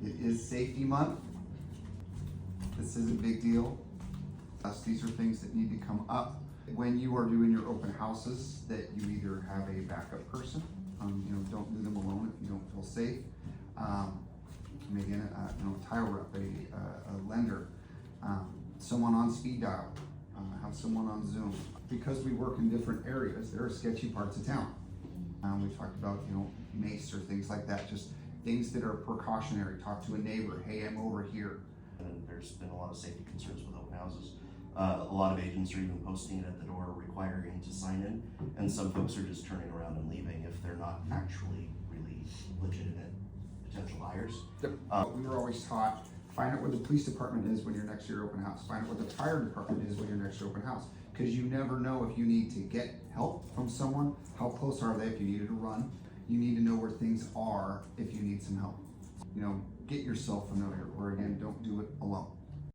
It is Safety Month. This is a big deal. These are things that need to come up when you are doing your open houses, that you either have a backup person, don't do them alone if you don't feel safe. Maybe a tile rep, a lender, someone on speed dial, have someone on Zoom. Because we work in different areas, there are sketchy parts of town. We've talked about, mace or things like that, just things that are precautionary. Talk to a neighbor, hey, I'm over here. And there's been a lot of safety concerns with open houses. A lot of agents are even posting it at the door, requiring to sign in, and some folks are just turning around and leaving if they're not actually really legitimate potential buyers. We were always taught, find out where the police department is when you're next to your open house. Find out where the fire department is when you're next to your open house. Because you never know if you need to get help from someone. How close are they if you needed to run? You need to know where things are if you need some help. Get yourself familiar, or again, don't do it alone.